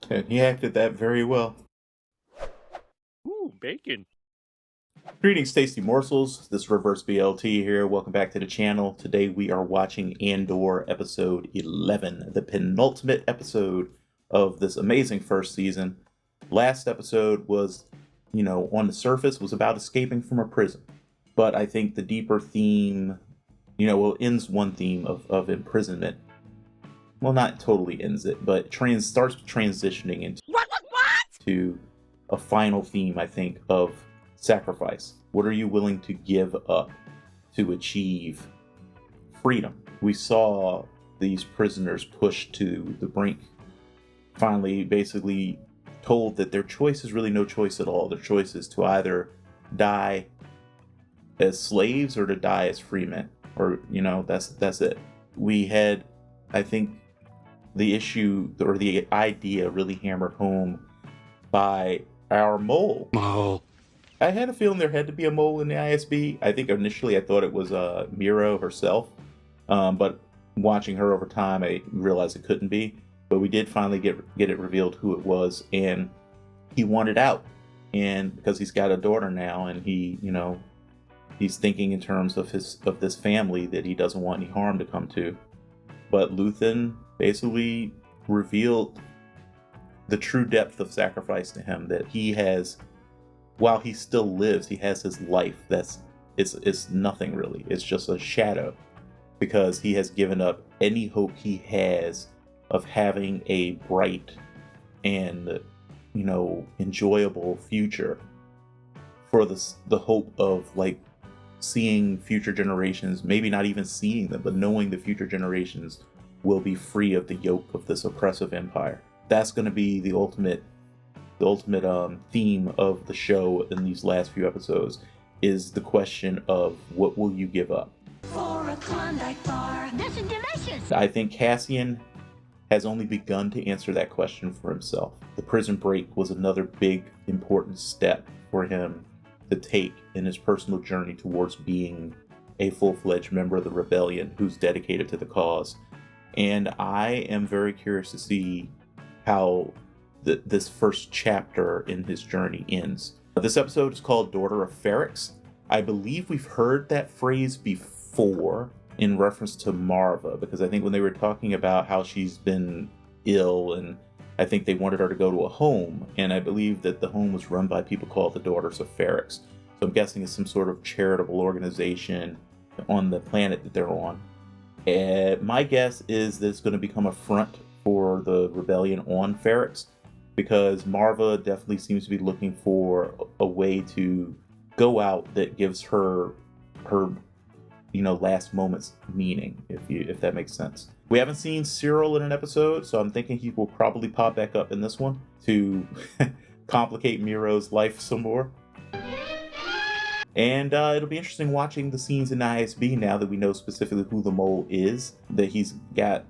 And he acted that very well. Ooh, bacon. Greetings, tasty morsels. This is Reverse BLT here. Welcome back to the channel. Today we are watching Andor episode 11, the penultimate episode of this amazing first season. Last episode was, on the surface was about escaping from a prison. But I think the deeper theme, ends one theme of imprisonment. Well, not totally ends it, but starts transitioning into to a final theme, I think, of sacrifice. What are you willing to give up to achieve freedom? We saw these prisoners pushed to the brink, finally basically told that their choice is really no choice at all. Their choice is to either die as slaves or to die as free men. Or, that's it. We had, I think, the issue or the idea really hammered home by our mole. I had a feeling there had to be a mole in the ISB. I think initially I thought it was Miro herself, but watching her over time, I realized it couldn't be. But we did finally get it revealed who it was, and he wanted out, and because he's got a daughter now, and he's thinking in terms of this family that he doesn't want any harm to come to. But Luthen basically revealed the true depth of sacrifice to him, that he has, while he still lives, he has his life it's nothing really. It's just a shadow, because he has given up any hope he has of having a bright and enjoyable future, for the hope of seeing future generations, maybe not even seeing them, but knowing the future generations will be free of the yoke of this oppressive empire. That's going to be the ultimate theme of the show in these last few episodes, is the question of what will you give up? For a Klondike bar. This is delicious. I think Cassian has only begun to answer that question for himself. The prison break was another big, important step for him to take in his personal journey towards being a full-fledged member of the rebellion who's dedicated to the cause. And I am very curious to see how this first chapter in his journey ends. This episode is called Daughter of Ferrix. I believe we've heard that phrase before in reference to Marva, because I think when they were talking about how she's been ill, and I think they wanted her to go to a home, and I believe that the home was run by people called the Daughters of Ferrix. So I'm guessing it's some sort of charitable organization on the planet that they're on. And my guess is that it's going to become a front for the rebellion on Ferrix, because Marva definitely seems to be looking for a way to go out that gives her last moments meaning, if that makes sense. We haven't seen Cyril in an episode, so I'm thinking he will probably pop back up in this one to complicate Miro's life some more. And it'll be interesting watching the scenes in ISB now that we know specifically who the mole is, that he's got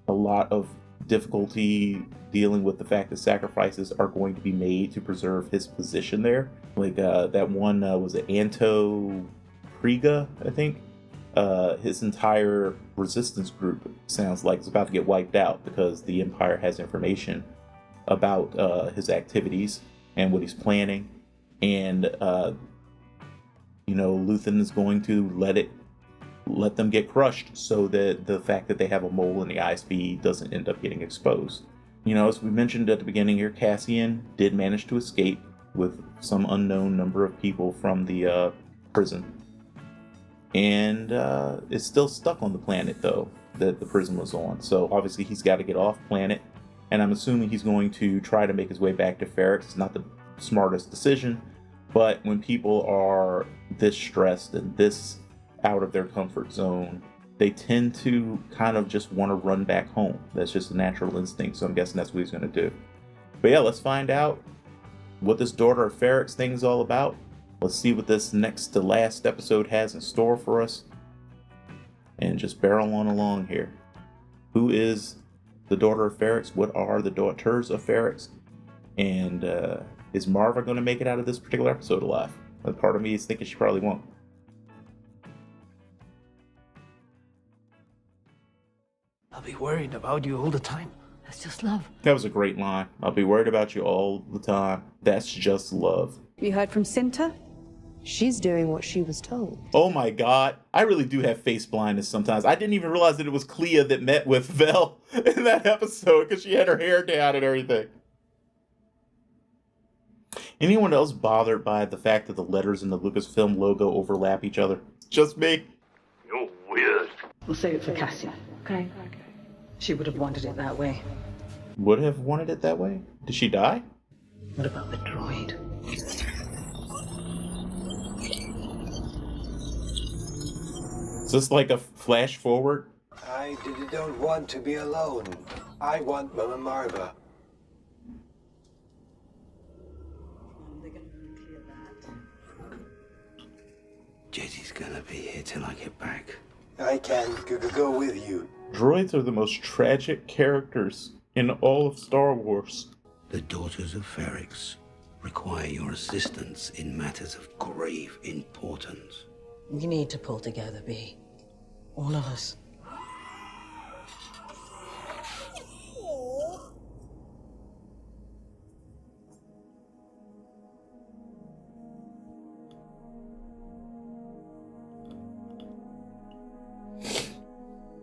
a lot of difficulty dealing with the fact that sacrifices are going to be made to preserve his position there. That one was it Anto Kriga, I think. His entire resistance group sounds like it's about to get wiped out because the Empire has information about his activities and what he's planning, and Luthen is going to let them get crushed so that the fact that they have a mole in the ISB doesn't end up getting exposed. As we mentioned at the beginning here, Cassian did manage to escape with some unknown number of people from the prison, and is still stuck on the planet though that the prison was on. So obviously he's got to get off planet, and I'm assuming he's going to try to make his way back to Ferrix. It's not the smartest decision, but when people are this stressed and this out of their comfort zone, they tend to kind of just want to run back home. That's just a natural instinct, so I'm guessing that's what he's going to do. But yeah, let's find out what this Daughter of Ferrix thing is all about. Let's see what this next to last episode has in store for us, and just barrel on along here. Who is the Daughter of Ferrix? What are the Daughters of Ferrix? And is Marva going to make it out of this particular episode alive? A part of me is thinking she probably won't. I'll be worried about you all the time. That's just love. That was a great line. I'll be worried about you all the time. That's just love. You heard from Cinta? She's doing what she was told. Oh my god. I really do have face blindness sometimes. I didn't even realize that it was Clea that met with Vel in that episode because she had her hair down and everything. Anyone else bothered by the fact that the letters in the Lucasfilm logo overlap each other? Just me? You're weird. We'll save it for Cassian. Okay. She would have wanted it that way. Would have wanted it that way? Did she die? What about the droid? Is this like a flash forward? I don't want to be alone. I want Mama Marva. Jesse's gonna be here till I get back. I can go with you. Droids are the most tragic characters in all of Star Wars. The daughters of Ferrix require your assistance in matters of grave importance. We need to pull together, B. All of us.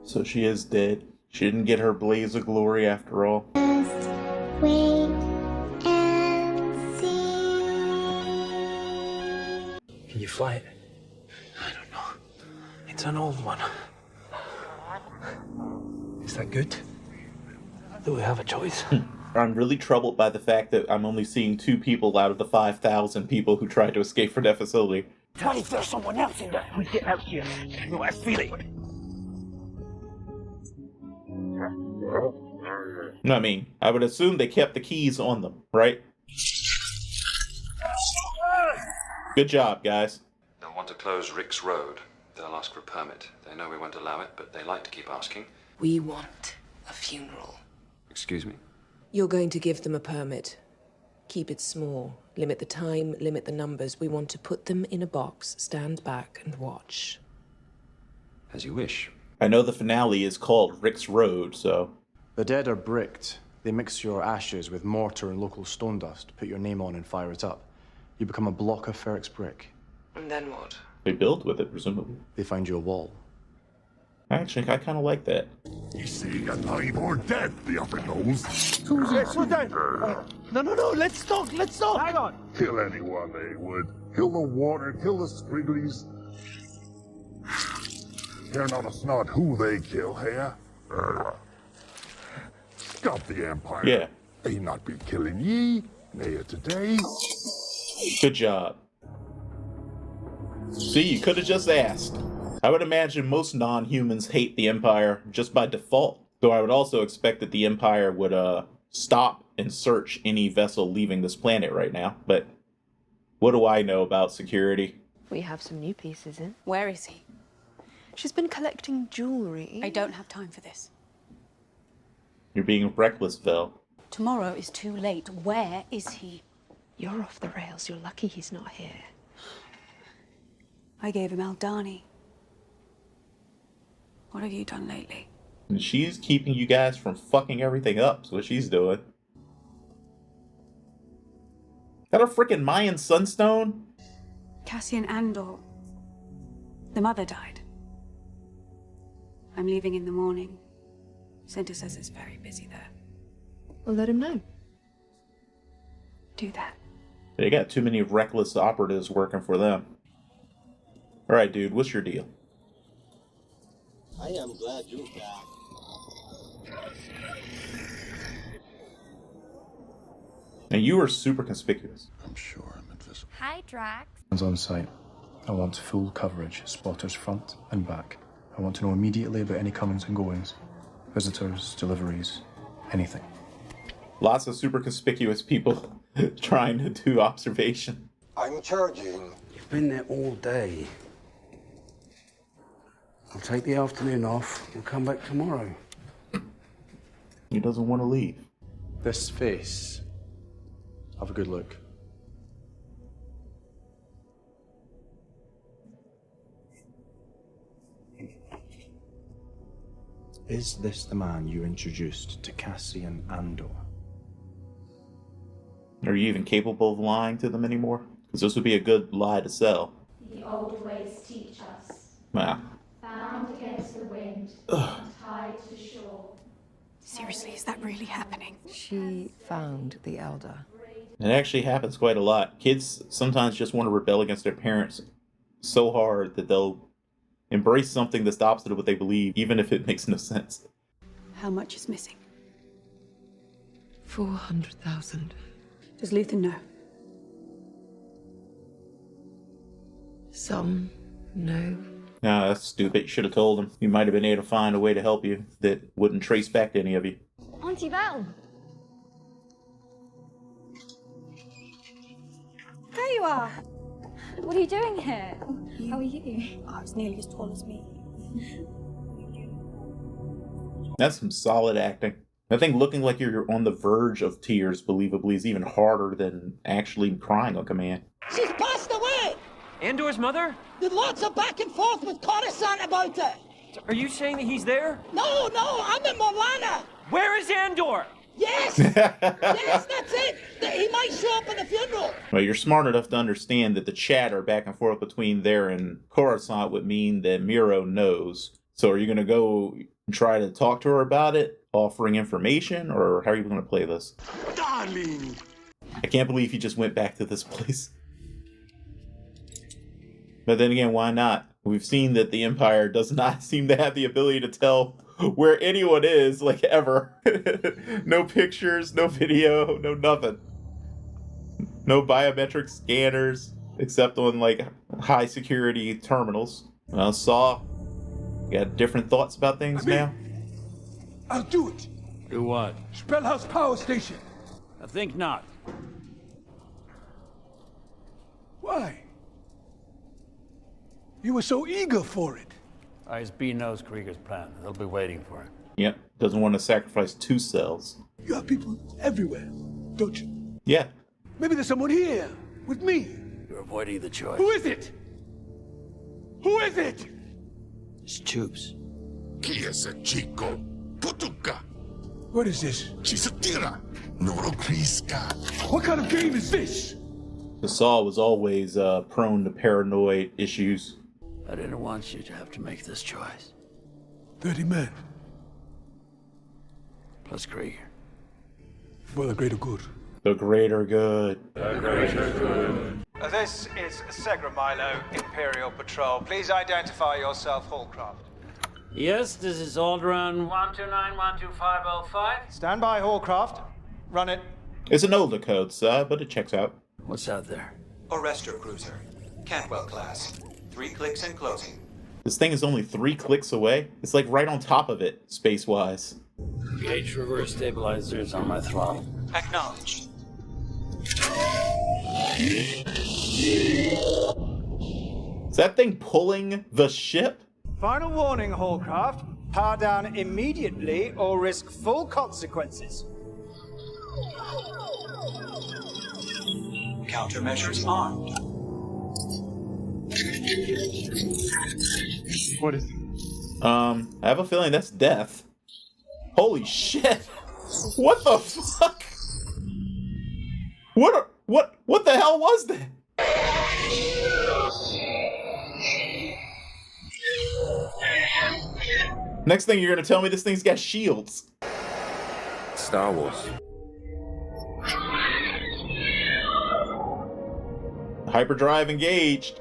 So she is dead. She didn't get her blaze of glory after all. Wait and see. Can you fly it? I don't know. It's an old one. Is that good? Do we have a choice? I'm really troubled by the fact that I'm only seeing 2 people out of the 5,000 people who tried to escape from that facility. What if there's someone else in there? We get out here. No, I feel it. No, I mean, I would assume they kept the keys on them, right? Good job, guys. They'll want to close Rick's Road. They'll ask for a permit. They know we won't allow it, but they like to keep asking. We want a funeral. Excuse me? You're going to give them a permit. Keep it small. Limit the time, limit the numbers. We want to put them in a box, stand back and watch. As you wish. I know the finale is called Rick's Road, so... The dead are bricked. They mix your ashes with mortar and local stone dust, put your name on and fire it up. You become a block of Ferrix brick. And then what? They build with it, presumably. They find you a wall. Actually, I kind of like that. You see, alive or dead, the upper nose. Slow down. No, let's talk. Hang on. Kill anyone, they would. Kill the water, kill the squigglies. Care not a snot who they kill, hey? Stop the Empire. Yeah. They not be killing ye, nay today. Good job. See, you could have just asked. I would imagine most non-humans hate the Empire just by default. Though I would also expect that the Empire would stop and search any vessel leaving this planet right now. But what do I know about security? We have some new pieces in. Where is he? She's been collecting jewelry. I don't have time for this. You're being reckless, Vel. Tomorrow is too late. Where is he? You're off the rails. You're lucky he's not here. I gave him Aldani. What have you done lately? And she's keeping you guys from fucking everything up. That's what she's doing. Is that a freaking Mayan sunstone? Cassian Andor. The mother died. I'm leaving in the morning. Cinta says it's very busy there. Well, let him know. Do that. They got too many reckless operatives working for them. Alright, dude, what's your deal? I am glad you're back. And you were super conspicuous. I'm sure I'm invisible. Hi, Drax. On site. I want full coverage, spotters front and back. I want to know immediately about any comings and goings. Visitors, deliveries, anything. Lots of super conspicuous people trying to do observation. I'm charging. You've been there all day. I'll take the afternoon off and come back tomorrow. He doesn't want to leave. This face. Have a good look. Is this the man you introduced to Cassian Andor? Are you even capable of lying to them anymore? Because this would be a good lie to sell. The old ways teach us. Wow. Bound against the wind, and tied to shore. Seriously, is that really happening? She found the Elder. It actually happens quite a lot. Kids sometimes just want to rebel against their parents so hard that they'll embrace something that's the opposite of what they believe, even if it makes no sense. How much is missing? 400,000. Does Luthen know? Some know. No, that's stupid. You should have told him. You might have been able to find a way to help you that wouldn't trace back to any of you. Auntie Val. There you are. What are you doing here? How are you? I was nearly as tall as me. That's some solid acting. I think looking like you're on the verge of tears, believably, is even harder than actually crying on command. She's passed away! Andor's mother? There's lots of back and forth with Coruscant about it. Are you saying that he's there? No, I'm in Milana. Where is Andor? Yes! Yes, that's it! He might show up at the funeral. Well, you're smart enough to understand that the chatter back and forth between there and Coruscant would mean that Miro knows. So are you going to go and try to talk to her about it, offering information, or how are you going to play this? Darling! I can't believe he just went back to this place. But then again, why not? We've seen that the Empire does not seem to have the ability to tell where anyone is, like, ever. No pictures, no video, no nothing. No biometric scanners, except on, like, high security terminals. Well, Saw, you got different thoughts about things now? I'll do it. Do what? Spellhouse Power Station. I think not. Why? You were so eager for it. ISB knows Krieger's plan. They'll be waiting for it. Yep, doesn't want to sacrifice 2 cells. You have people everywhere, don't you? Yeah. Maybe there's someone here with me. You're avoiding the choice. Who is it? Who is it? It's Tubes. Qui es ese chico? Putuka. What is this? Chisatira. Norokriska. What kind of game is this? The Saw was always prone to paranoid issues. I didn't want you to have to make this choice. 30 men. Plus Krieger. For the greater good. The greater good. The greater good. This is Segra Milo, Imperial Patrol. Please identify yourself, Hallcraft. Yes, this is Alderaan 129-12505. Stand by, Hallcraft. Run it. It's an older code, sir, but it checks out. What's out there? Arrestor Cruiser. Cantwell class. 3 clicks and closing. This thing is only 3 clicks away. It's like right on top of it, space-wise. Gauge reverse stabilizers on my throttle. Acknowledged. Is that thing pulling the ship? Final warning, Hallcraft. Power down immediately or risk full consequences. Countermeasures armed. What is it? I have a feeling that's death. Holy shit! What the fuck? What the hell was that? Next thing you're gonna tell me this thing's got shields. Star Wars. Hyperdrive engaged.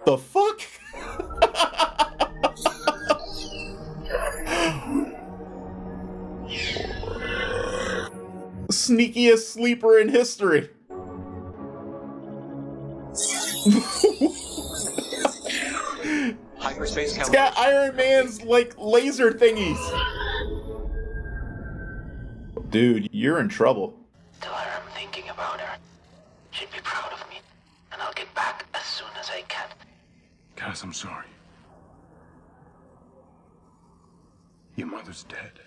The fuck? Sneakiest sleeper in history. Hyperspace It's got Iron Man's, like, laser thingies. Dude, you're in trouble. Tell her I'm thinking about her. She'd be proud of me, and I'll get back as soon as I can. Cass, I'm sorry. Your mother's dead.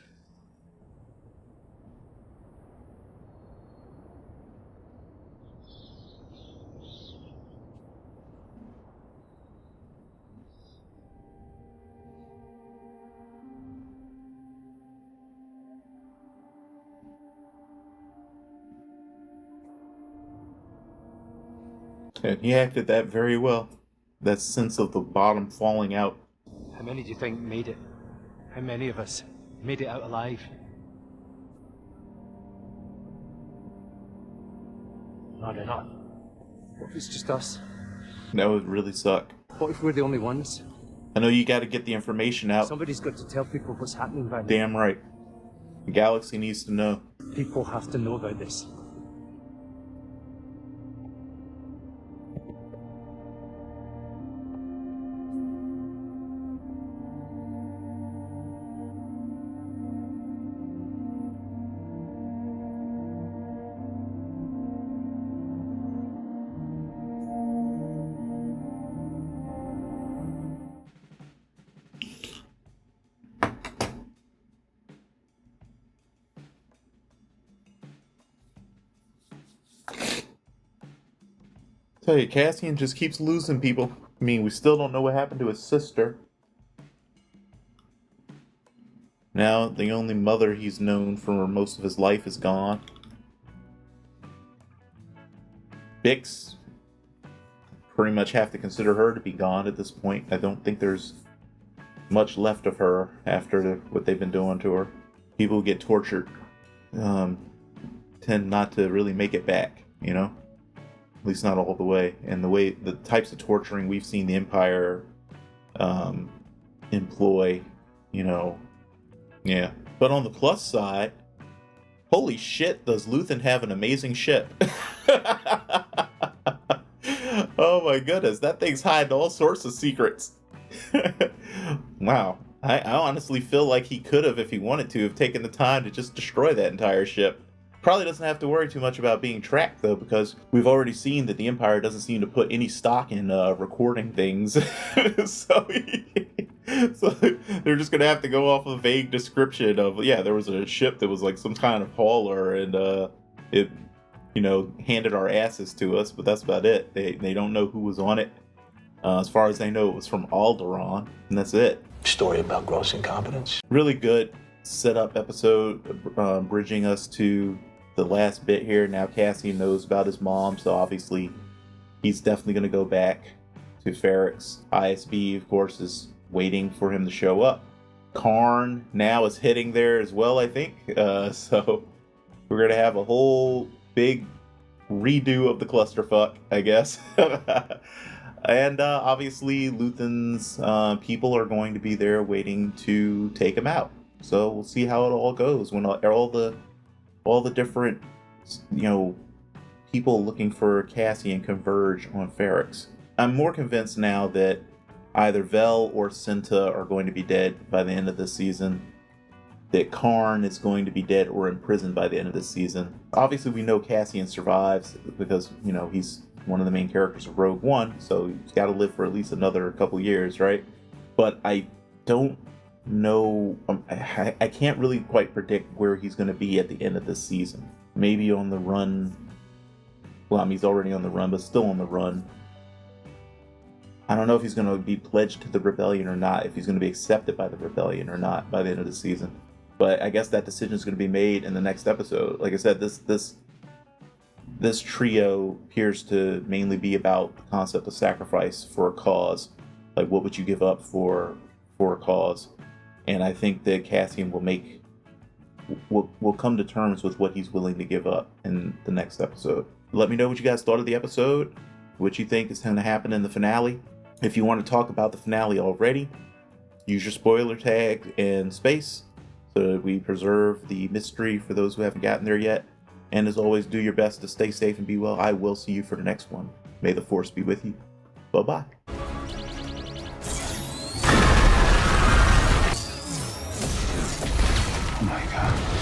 And he acted that very well. That sense of the bottom falling out. How many do you think made it? How many of us made it out alive? Not enough. What if it's just us? That would really suck. What if we're the only ones? I know you got to get the information out. Somebody's got to tell people what's happening by now. Damn right. The galaxy needs to know. People have to know about this. Tell you, Cassian just keeps losing people. I mean, we still don't know what happened to his sister. Now, the only mother he's known for most of his life is gone. Bix, pretty much have to consider her to be gone at this point. I don't think there's much left of her after what they've been doing to her. People who get tortured tend not to really make it back, you know? At least not all the way. And the types of torturing we've seen the Empire employ, you know, yeah. But on the plus side, holy shit, does Luthen have an amazing ship. Oh my goodness, that thing's hiding all sorts of secrets. Wow. I honestly feel like he could have, if he wanted to, have taken the time to just destroy that entire ship. Probably doesn't have to worry too much about being tracked, though, because we've already seen that the Empire doesn't seem to put any stock in recording things. So they're just going to have to go off a vague description of, yeah, there was a ship that was like some kind of hauler, and it, you know, handed our asses to us, but that's about it. They don't know who was on it. As far as they know, it was from Alderaan, and that's it. Story about gross incompetence. Really good setup episode, bridging us to the last bit here. Now Cassian knows about his mom, so obviously he's definitely going to go back to Ferrix. ISB, of course, is waiting for him to show up. Karn now is hitting there as well, I think. So we're going to have a whole big redo of the clusterfuck, I guess. And obviously Luthen's people are going to be there waiting to take him out. So we'll see how it all goes when all the different, you know, people looking for Cassian converge on Ferrix. I'm more convinced now that either Vel or Cinta are going to be dead by the end of this season. That Karn is going to be dead or imprisoned by the end of this season. Obviously, we know Cassian survives because, you know, he's one of the main characters of Rogue One, so he's got to live for at least another couple years, right? But I don't know, I can't really quite predict where he's going to be at the end of this season. Maybe on the run. Well, I mean, he's already on the run, but still on the run. I don't know if he's going to be pledged to the rebellion or not, if he's going to be accepted by the rebellion or not by the end of the season. But I guess that decision is going to be made in the next episode. Like I said, this trio appears to mainly be about the concept of sacrifice for a cause. Like, what would you give up for a cause? And I think that Cassian will come to terms with what he's willing to give up in the next episode. Let me know what you guys thought of the episode, what you think is going to happen in the finale. If you want to talk about the finale already, use your spoiler tag in space so that we preserve the mystery for those who haven't gotten there yet. And as always, do your best to stay safe and be well. I will see you for the next one. May the Force be with you. Bye-bye. Oh my God.